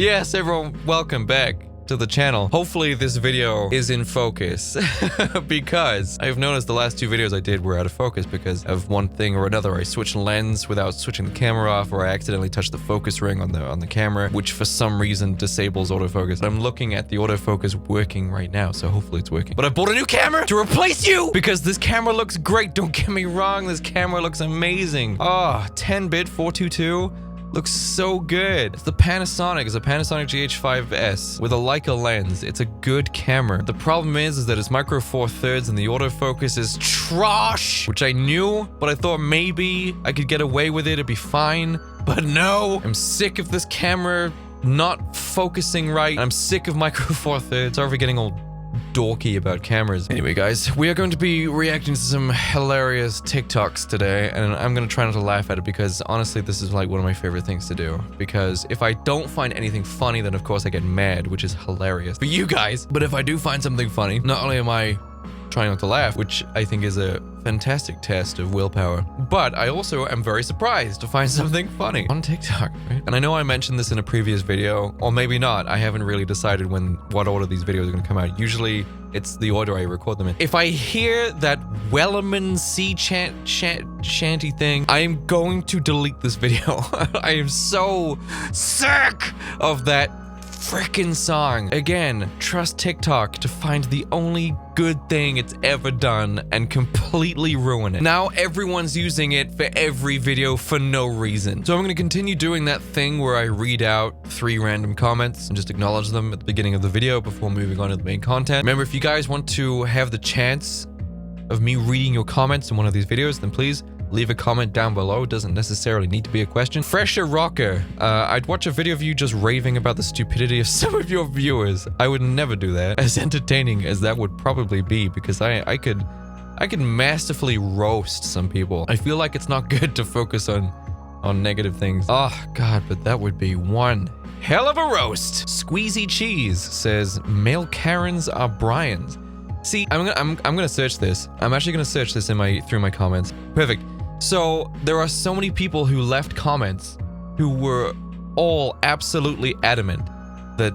Yes, everyone, welcome back to the channel. Hopefully this video is in focus because I've noticed the last two videos I did were out of focus because of one thing or another. I switched lens without switching the camera off, or I accidentally touched the focus ring on the camera, which for some reason disables autofocus. I'm looking at the autofocus working right now, so hopefully it's working. But I bought a new camera to replace you because this camera looks great. Don't get me wrong, this camera looks amazing. Oh, 10-bit 422. Looks so good. It's a Panasonic GH5S with a Leica lens. It's a good camera. The problem is that it's micro four thirds and the autofocus is trash, which I knew, but I thought maybe I could get away with it. It'd be fine, but no. I'm sick of this camera not focusing right. I'm sick of micro four thirds. Sorry for getting all dorky about cameras. Anyway, guys, we are going to be reacting to some hilarious TikToks today, and I'm going to try not to laugh at it because honestly, this is like one of my favorite things to do. Because if I don't find anything funny, then of course I get mad, which is hilarious for you guys. But if I do find something funny, not only am I trying not to laugh, which I think is a fantastic test of willpower, but I also am very surprised to find something funny on TikTok, right? And I know I mentioned this in a previous video, or maybe not. I haven't really decided what order these videos are going to come out. Usually it's the order I record them in. If I hear that Wellerman sea shanty thing, I am going to delete this video. I am so sick of that frickin' song. Again, trust TikTok to find the only good thing it's ever done and completely ruin it. Now everyone's using it for every video for no reason. So I'm gonna continue doing that thing where I read out 3 random comments and just acknowledge them at the beginning of the video before moving on to the main content. Remember, if you guys want to have the chance of me reading your comments in one of these videos, then please leave a comment down below. It doesn't necessarily need to be a question. Fresher Rocker. I'd watch a video of you just raving about the stupidity of some of your viewers. I would never do that. As entertaining as that would probably be, because I could masterfully roast some people. I feel like it's not good to focus on negative things. Oh god, but that would be one hell of a roast. Squeezy Cheese says, male Karens are Brian's. See, I'm gonna search this. I'm actually gonna search this through my comments. Perfect. So there are so many people who left comments who were all absolutely adamant that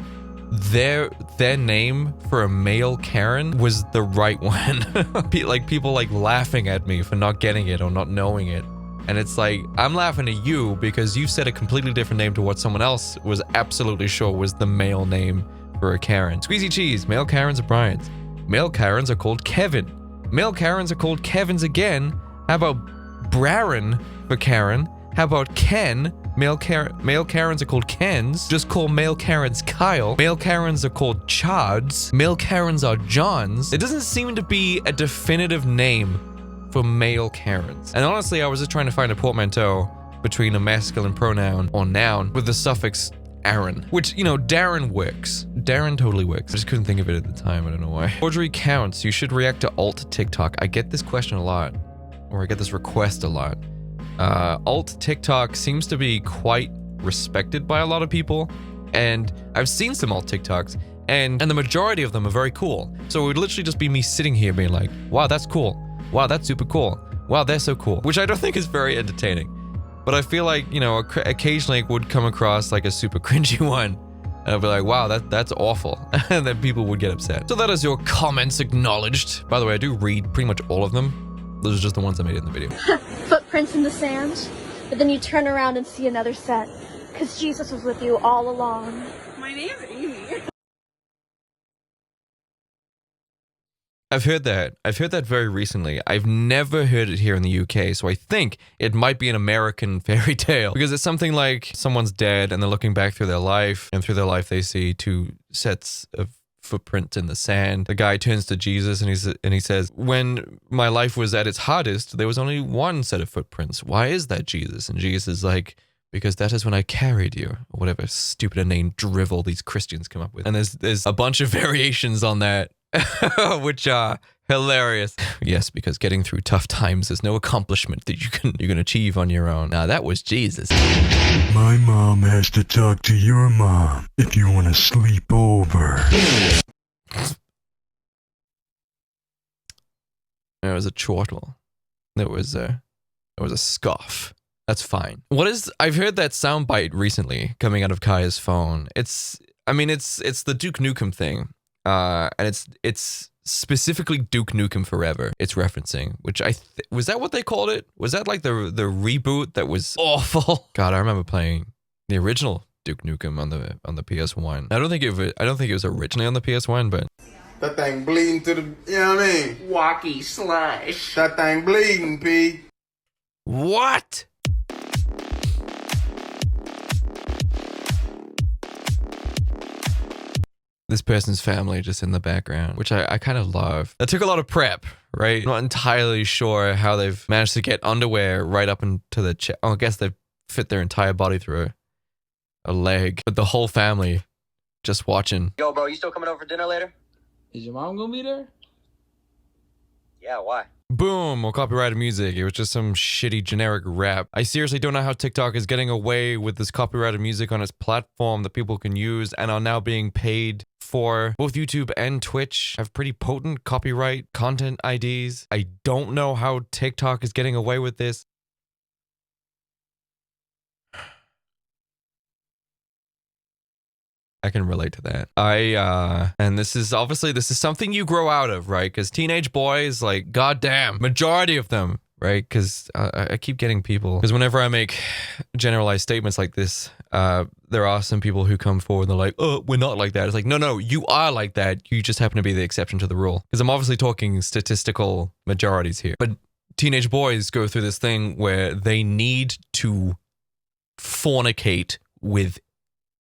their name for a male Karen was the right one. Like people like laughing at me for not getting it or not knowing it. And it's like, I'm laughing at you because you said a completely different name to what someone else was absolutely sure was the male name for a Karen. Squeezy Cheese, male Karens are Brian's. Male Karens are called Kevin. Male Karens are called Kevins again. How about Braren for Karen? How about Ken? Male Karens are called Kens. Just call male Karens Kyle. Male Karens are called Chards. Male Karens are Johns. It doesn't seem to be a definitive name for male Karens. And honestly, I was just trying to find a portmanteau between a masculine pronoun or noun with the suffix Aaron, which, you know, Darren works. Darren totally works. I just couldn't think of it at the time. I don't know why. Forgery counts. You should react to alt TikTok. I get this question a lot, or I get this request a lot. Alt TikTok seems to be quite respected by a lot of people, and I've seen some alt TikToks, and the majority of them are very cool. So it would literally just be me sitting here being like, wow, that's cool. Wow, that's super cool. Wow, they're so cool. Which I don't think is very entertaining. But I feel like, you know, occasionally it would come across like a super cringy one. And I'd be like, wow, that's awful. And then people would get upset. So that is your comments acknowledged. By the way, I do read pretty much all of them. Those are just the ones I made in the video. Footprints in the sand, but then you turn around and see another set. Because Jesus was with you all along. My name's Amy. I've heard that. I've heard that very recently. I've never heard it here in the UK, so I think it might be an American fairy tale. Because it's something like someone's dead and they're looking back through their life, and through their life they see 2 sets of footprints in the sand. The guy turns to Jesus and he says, when my life was at its hardest, there was only 1 set of footprints. Why is that, Jesus? And Jesus is like, because that is when I carried you, or whatever stupid inane drivel these Christians come up with. And there's a bunch of variations on that. Which are hilarious. Yes, because getting through tough times is no accomplishment that you can achieve on your own. Now that was Jesus. My mom has to talk to your mom if you want to sleep over. There was a chortle. There was a scoff. That's fine. I've heard that soundbite recently coming out of Kaya's phone. It's the Duke Nukem thing. And it's specifically Duke Nukem Forever it's referencing, which was that what they called it? Was that like the reboot that was awful? God, I remember playing the original Duke Nukem on the PS1. I don't think it was originally on the PS1, but that thing bleeding to the, you know what I mean? Walkie slush. That thing bleeding, P. What? This person's family just in the background, which I kind of love. That took a lot of prep, right? I'm not entirely sure how they've managed to get underwear right up into the chest. Oh, I guess they've fit their entire body through a leg. But the whole family just watching. Yo, bro, you still coming over for dinner later? Is your mom gonna be there? Yeah, why? Boom, more copyrighted music. It was just some shitty generic rap. I seriously don't know how TikTok is getting away with this copyrighted music on its platform that people can use and are now being paid for. Both YouTube and Twitch have pretty potent copyright content IDs. I don't know how TikTok is getting away with this. I can relate to that. And this is something you grow out of, right? Because teenage boys, like, goddamn, majority of them, right? Because I keep getting people, because whenever I make generalized statements like this, there are some people who come forward and they're like, oh, we're not like that. It's like, no, you are like that. You just happen to be the exception to the rule. Because I'm obviously talking statistical majorities here. But teenage boys go through this thing where they need to fornicate with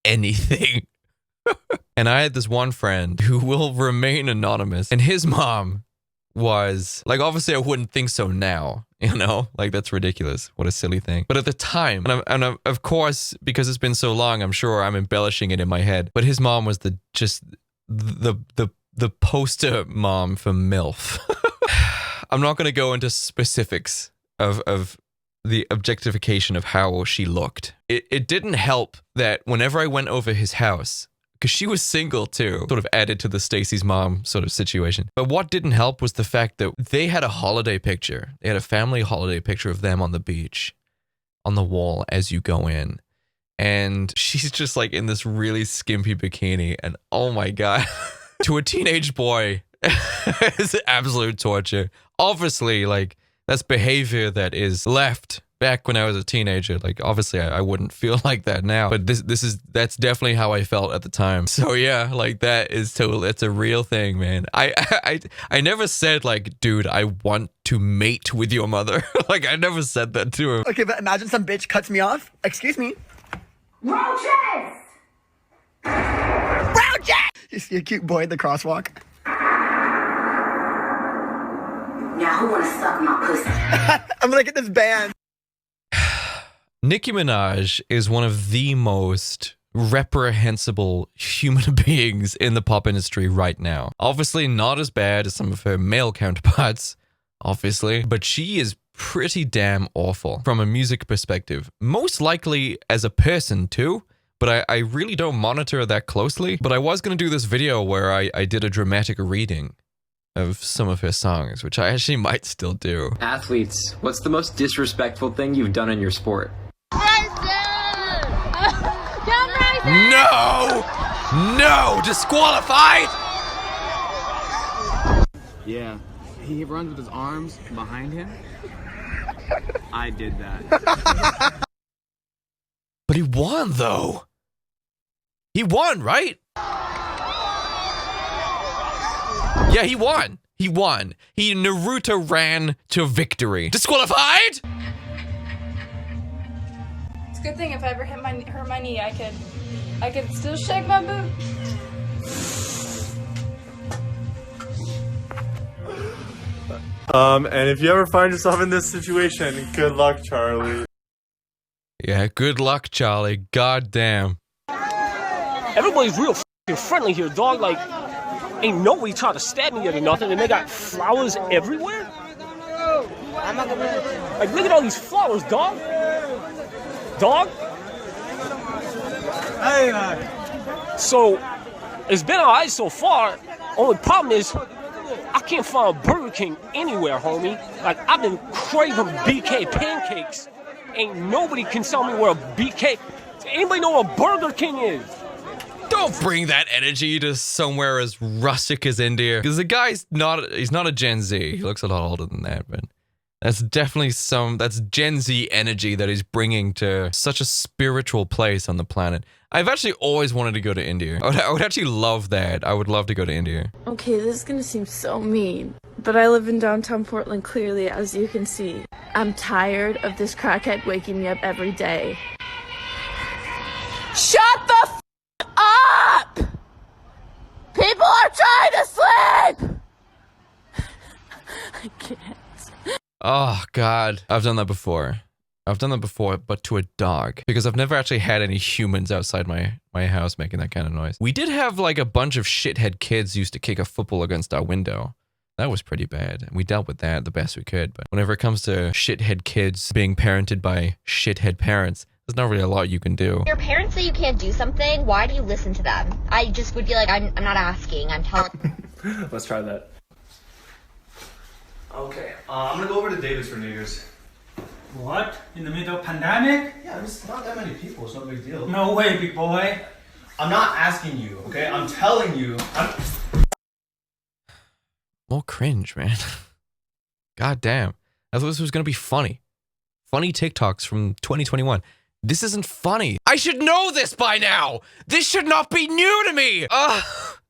anything. And I had this one friend who will remain anonymous, and his mom was like, obviously I wouldn't think so now, you know, like that's ridiculous. What a silly thing. But at the time, and of course, because it's been so long, I'm sure I'm embellishing it in my head, but his mom was the poster mom for MILF. I'm not going to go into specifics of the objectification of how she looked. It didn't help that whenever I went over his house, because she was single too, sort of added to the Stacy's mom sort of situation. But what didn't help was the fact that they had a holiday picture. They had a family holiday picture of them on the beach, on the wall as you go in. And she's just like in this really skimpy bikini. And oh my God, to a teenage boy, it's absolute torture. Obviously, like, that's behavior that is left back when I was a teenager. Like, obviously I wouldn't feel like that now, but that's definitely how I felt at the time. So yeah, like that's a real thing, man. I never said like, dude, I want to mate with your mother. Like, I never said that to him. Okay, but imagine some bitch cuts me off. Excuse me. Roaches! Roaches! You see a cute boy at the crosswalk? Now who wanna suck my pussy? I'm gonna get this band. Nicki Minaj is one of the most reprehensible human beings in the pop industry right now. Obviously not as bad as some of her male counterparts, obviously, but she is pretty damn awful from a music perspective. Most likely as a person too, but I really don't monitor her that closely. But I was going to do this video where I did a dramatic reading of some of her songs, which I actually might still do. Athletes, what's the most disrespectful thing you've done in your sport? No! No! Disqualified! Yeah. He runs with his arms behind him. I did that. But he won, though. He won, right? Yeah, he won. He won. Naruto ran to victory. Disqualified? It's a good thing if I ever hit my knee, I could still shake my boot. And if you ever find yourself in this situation, good luck, Charlie. Yeah, good luck, Charlie. God damn. Everybody's real f***ing friendly here, dog. Like, ain't nobody trying to stab me or nothing, and they got flowers everywhere. Like, look at all these flowers, dog. Dog? Hey, man. So, it's been alright so far. Only problem is, I can't find Burger King anywhere, homie. Like, I've been craving BK pancakes, Ain't nobody can tell me where a BK. Anybody know where Burger King is? Don't bring that energy to somewhere as rustic as India. Because the guy's he's not a Gen Z. He looks a lot older than that, but that's definitely that's Gen Z energy that he's bringing to such a spiritual place on the planet. I've actually always wanted to go to India. I would actually love that. I would love to go to India. Okay, this is gonna seem so mean, but I live in downtown Portland, clearly, as you can see. I'm tired of this crackhead waking me up every day. Shut the f up! People are trying to sleep! I can't. Oh, God. I've done that before. I've done that before, but to a dog. Because I've never actually had any humans outside my house making that kind of noise. We did have, like, a bunch of shithead kids used to kick a football against our window. That was pretty bad. And we dealt with that the best we could. But whenever it comes to shithead kids being parented by shithead parents, there's not really a lot you can do. Your parents say you can't do something, why do you listen to them? I just would be like, I'm not asking, I'm telling. Let's try that. Okay, I'm gonna go over to David's for New Year's. What? In the middle of pandemic? Yeah, there's not that many people, it's no big deal. No way, big boy. I'm not asking you, okay? I'm telling you. More cringe, man. God damn. I thought this was gonna be funny. Funny TikToks from 2021. This isn't funny. I should know this by now. This should not be new to me.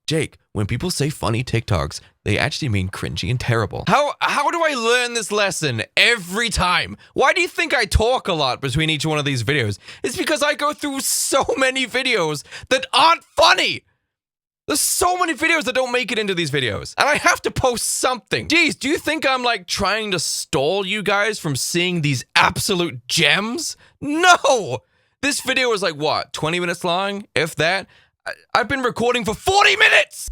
Jake, when people say funny TikToks, they actually mean cringy and terrible. How do I learn this lesson every time? Why do you think I talk a lot between each one of these videos? It's because I go through so many videos that aren't funny. There's so many videos that don't make it into these videos. And I have to post something. Jeez, do you think I'm like trying to stall you guys from seeing these absolute gems? No! This video is like, what, 20 minutes long? If that? I've been recording for 40 minutes!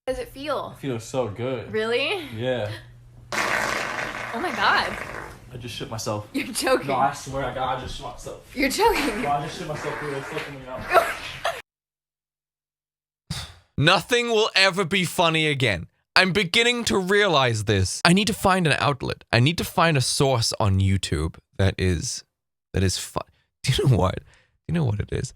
How does it feel? It feels so good. Really? Yeah. Oh my god. I just shit myself. You're joking. No, I swear to God, I just shit myself. You're joking. No, I just shit myself through it. Flipping me out. Nothing will ever be funny again. I'm beginning to realize this. I need to find an outlet. I need to find a source on YouTube that is fun. Do you know what? Do you know what it is?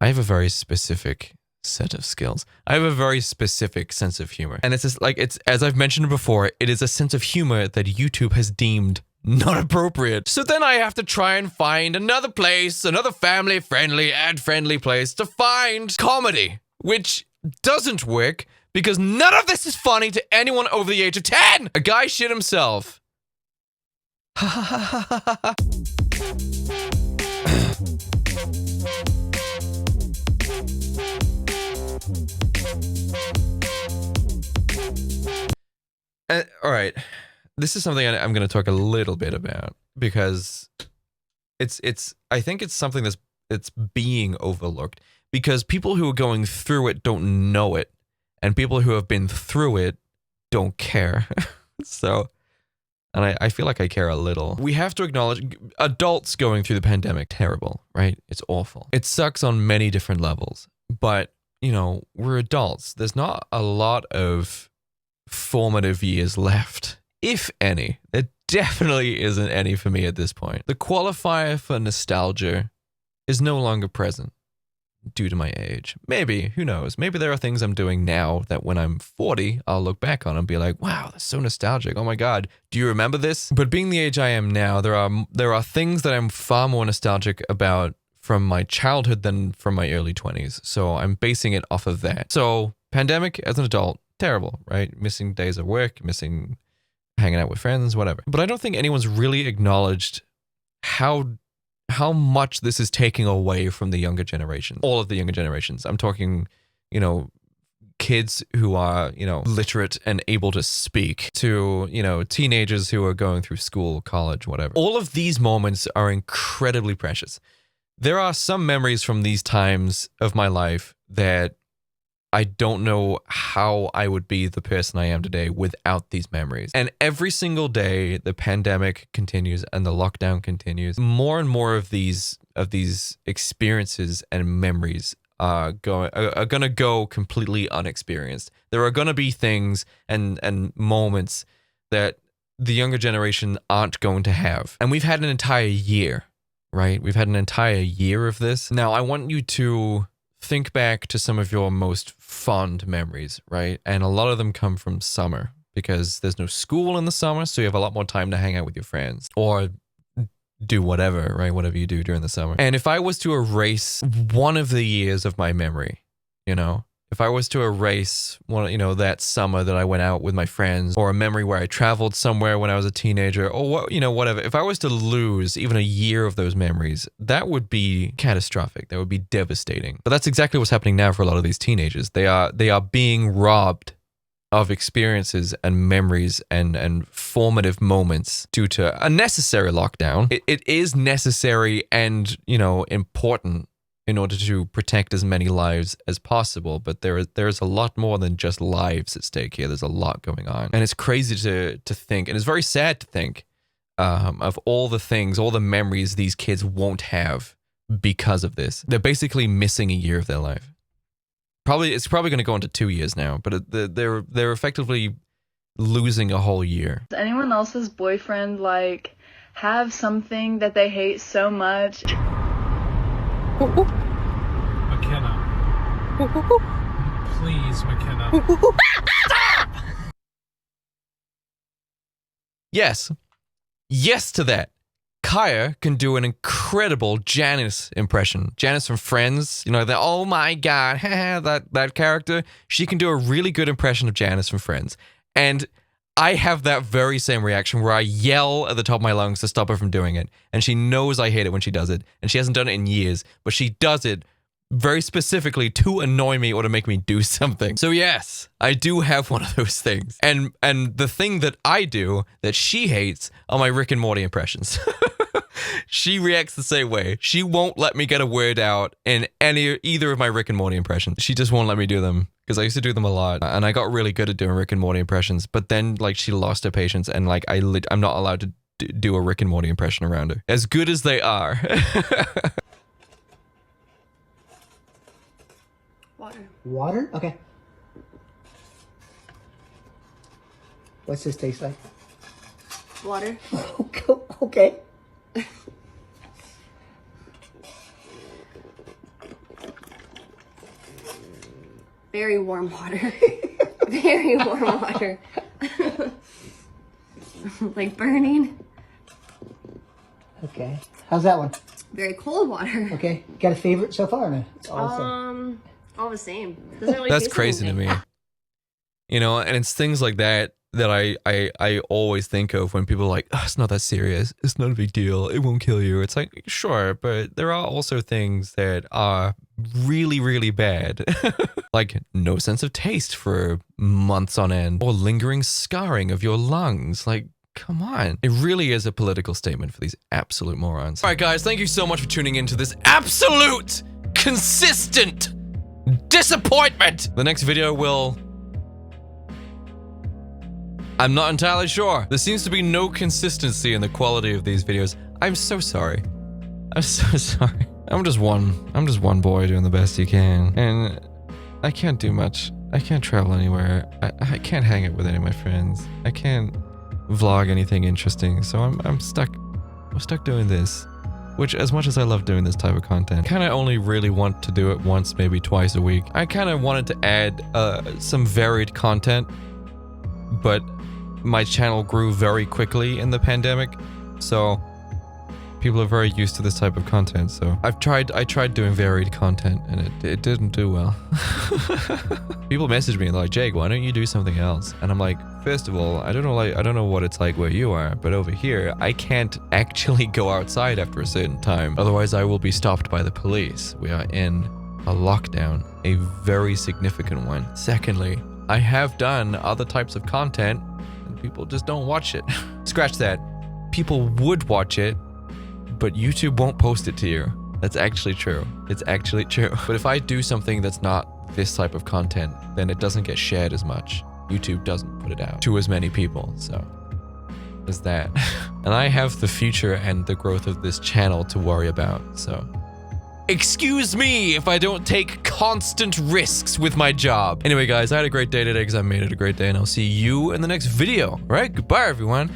I have a very specific set of skills. I have a very specific sense of humor. And it's just like, as I've mentioned before, it is a sense of humor that YouTube has deemed not appropriate. So then I have to try and find another place, another family-friendly, ad-friendly place to find comedy, which doesn't work because none of this is funny to anyone over the age of 10. A guy shit himself. All right, this is something I'm going to talk a little bit about because I think it's something that's being overlooked because people who are going through it don't know it, and people who have been through it don't care. So, and I feel like I care a little. We have to acknowledge adults going through the pandemic, terrible, right? It's awful. It sucks on many different levels, but you know, we're adults. There's not a lot of formative years left, if any. There definitely isn't any for me at this point. The qualifier for nostalgia is no longer present due to my age. Maybe, who knows? Maybe there are things I'm doing now that when I'm 40, I'll look back on and be like, wow, that's so nostalgic. Oh my God, do you remember this? But being the age I am now, there are things that I'm far more nostalgic about from my childhood than from my early 20s. So I'm basing it off of that. So pandemic as an adult, terrible, right? Missing days of work, missing hanging out with friends, whatever. But I don't think anyone's really acknowledged how much this is taking away from the younger generation. All of the younger generations. I'm talking, you know, kids who are, you know, literate and able to speak to, you know, teenagers who are going through school, college, whatever. All of these moments are incredibly precious. There are some memories from these times of my life that I don't know how I would be the person I am today without these memories. And every single day, the pandemic continues and the lockdown continues. More and more of these experiences and memories are gonna go completely unexperienced. There are gonna be things and moments that the younger generation aren't going to have. And we've had an entire year, right? We've had an entire year of this. Now, I want you to think back to some of your most fond memories, right? And a lot of them come from summer because there's no school in the summer, so you have a lot more time to hang out with your friends or do whatever, right? Whatever you do during the summer. And if I was to erase one of the years of my memory, you know, if I was to erase one, you know, that summer that I went out with my friends, or a memory where I traveled somewhere when I was a teenager, or what, you know, whatever. If I was to lose even a year of those memories, that would be catastrophic. That would be devastating. But that's exactly what's happening now for a lot of these teenagers. They are being robbed of experiences and memories and formative moments due to a necessary lockdown. It is necessary and, you know, important in order to protect as many lives as possible. But there's a lot more than just lives at stake here. There's a lot going on. And it's crazy to think, and it's very sad to think of all the things, all the memories these kids won't have because of this. They're basically missing a year of their life. It's probably going to go into 2 years now, but they're effectively losing a whole year. Does anyone else's boyfriend, like, have something that they hate so much? McKenna. Please, McKenna. Yes. Yes to that. Kaya can do an incredible Janice impression. Janice from Friends, you know, that, oh my God, that character. She can do a really good impression of Janice from Friends. And I have that very same reaction where I yell at the top of my lungs to stop her from doing it. And she knows I hate it when she does it. And she hasn't done it in years, but she does it very specifically to annoy me or to make me do something. So yes, I do have one of those things. And the thing that I do that she hates are my Rick and Morty impressions. She reacts the same way. She won't let me get a word out in either of my Rick and Morty impressions. She just won't let me do them because I used to do them a lot and I got really good at doing Rick and Morty impressions. But then like she lost her patience and like I'm not allowed to do a Rick and Morty impression around her. As good as they are. Water. Water? Okay. What's this taste like? Water. Okay. Very warm water. Very warm water. Like burning. Okay. How's that one? Very cold water. Okay. Got a favorite so far or no? It's all the same. All the same. Doesn't really That's taste crazy anything. to me. You know, and it's things like that I always think of when people are like, oh, it's not that serious. It's not a big deal. It won't kill you. It's like, sure, but there are also things that are really, really bad. Like no sense of taste for months on end or lingering scarring of your lungs. Like, come on. It really is a political statement for these absolute morons. All right, guys, thank you so much for tuning into this absolute, consistent disappointment. The next video will... I'm not entirely sure. There seems to be no consistency in the quality of these videos. I'm so sorry. I'm so sorry. I'm just one boy doing the best he can. And I can't do much. I can't travel anywhere. I can't hang out with any of my friends. I can't vlog anything interesting. So I'm stuck doing this. Which, as much as I love doing this type of content, kind of only really want to do it once, maybe twice a week. I kind of wanted to add some varied content, but my channel grew very quickly in the pandemic, so people are very used to this type of content. So I tried doing varied content, and it didn't do well. People message me like, Jake, why don't you do something else? And I'm like, first of all, I don't know what it's like where you are, but over here I can't actually go outside after a certain time, otherwise I will be stopped by the police. We are in a lockdown, a very significant one. Secondly, I have done other types of content and people just don't watch it. Scratch that. People would watch it, but YouTube won't post it to you. That's actually true. It's actually true. But if I do something that's not this type of content, then it doesn't get shared as much. YouTube doesn't put it out to as many people, so there's that. And I have the future and the growth of this channel to worry about, so excuse me if I don't take constant risks with my job. Anyway, guys, I had a great day today because I made it a great day, and I'll see you in the next video. All right, goodbye, everyone.